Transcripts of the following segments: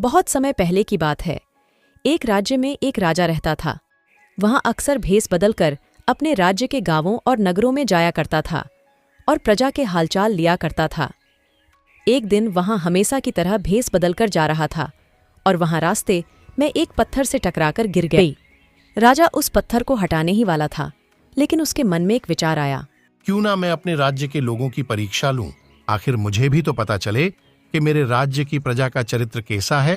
बहुत समय पहले की बात है। एक राज्य में एक राजा रहता था। वहाँ अक्सर भेष बदलकर अपने राज्य के गांवों और नगरों में जाया करता था और प्रजा के हालचाल लिया करता था। एक दिन वहाँ हमेशा की तरह भेष बदलकर जा रहा था और वहाँ रास्ते में एक पत्थर से टकराकर गिर गई। राजा उस पत्थर को हटाने ही वाला था, लेकिन उसके मन में एक विचार आया। क्यों ना मैं अपने राज्य के लोगों की परीक्षा लूं, आखिर मुझे भी तो पता चले कि मेरे राज्य की प्रजा का चरित्र कैसा है।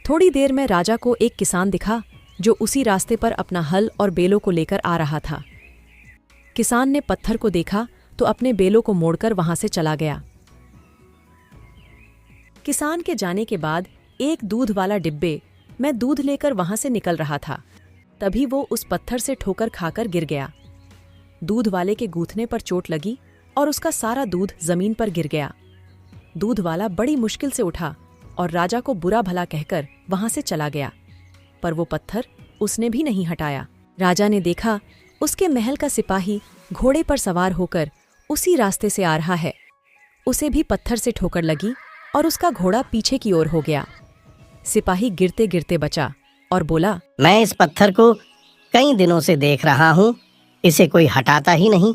थोड़ी देर में राजा को एक किसान दिखा जो उसी रास्ते पर अपना हल और बेलों को लेकर आ रहा था। किसान ने पत्थर को देखा तो अपने बेलों को मोड़कर वहां से चला गया। किसान के जाने के बाद एक दूध वाला डिब्बे में दूध लेकर वहां से निकल रहा था। तभी वो उस पत्थर से ठोकर खाकर गिर गया। दूध वाले के गूंथने पर चोट लगी और उसका सारा दूध जमीन पर गिर गया। दूध वाला बड़ी मुश्किल से उठा और राजा को बुरा भला कहकर वहां से चला गया, पर वो पत्थर उसने भी नहीं हटाया। राजा ने देखा उसके महल का सिपाही घोड़े पर सवार होकर उसी रास्ते से आ रहा है। उसे भी पत्थर से ठोकर लगी और उसका घोड़ा पीछे की ओर हो गया। सिपाही गिरते गिरते बचा और बोला, मैं इस पत्थर को कई दिनों से देख रहा हूँ, इसे कोई हटाता ही नहीं।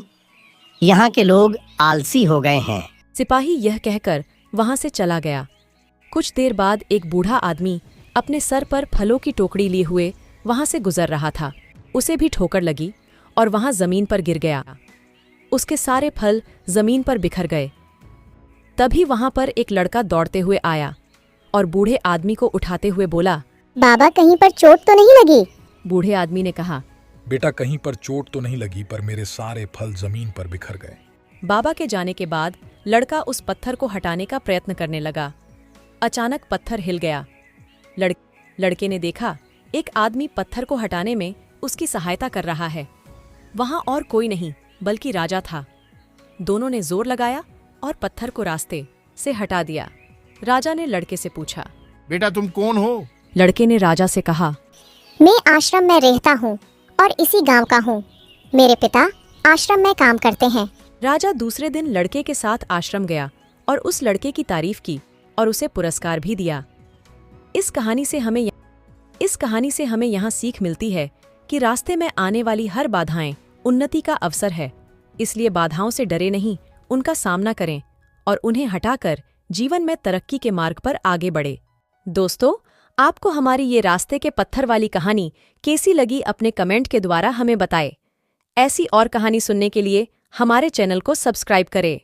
यहाँ के लोग आलसी हो गए हैं। सिपाही यह कहकर वहां से चला गया। कुछ देर बाद एक बूढ़ा आदमी अपने सर पर फलों की टोकरी लिए हुए वहां से गुजर रहा था। उसे भी ठोकर लगी और वहां जमीन पर गिर गया। उसके सारे फल जमीन पर बिखर गए। तभी वहां पर एक लड़का दौड़ते हुए आया और बूढ़े आदमी को उठाते हुए बोला, बाबा कहीं पर चोट तो नहीं लगी? बूढ़े आदमी ने कहा, बेटा कहीं पर चोट तो नहीं लगी, पर मेरे सारे फल जमीन पर बिखर गए। बाबा के जाने के बाद लड़का उस पत्थर को हटाने का प्रयत्न करने लगा। अचानक पत्थर हिल गया। लड़के ने देखा एक आदमी पत्थर को हटाने में उसकी सहायता कर रहा है। वहां और कोई नहीं बल्कि राजा था। दोनों ने जोर लगाया और पत्थर को रास्ते से हटा दिया। राजा ने लड़के से पूछा, बेटा तुम कौन हो? लड़के ने राजा से कहा, मैं आश्रम में रहता हूँ और इसी गांव का हूँ। मेरे पिता आश्रम में काम करते हैं। राजा दूसरे दिन लड़के के साथ आश्रम गया और उस लड़के की तारीफ की और उसे पुरस्कार भी दिया। इस कहानी से हमें यहाँ सीख मिलती है कि रास्ते में आने वाली हर बाधाएं उन्नति का अवसर है। इसलिए बाधाओं से डरे नहीं, उनका सामना करें और उन्हें हटाकर जीवन में तरक्की के मार्ग पर आगे बढ़े। दोस्तों, आपको हमारी ये रास्ते के पत्थर वाली कहानी कैसी लगी अपने कमेंट के द्वारा हमें बताएं। ऐसी और कहानी सुनने के लिए हमारे चैनल को सब्सक्राइब करें।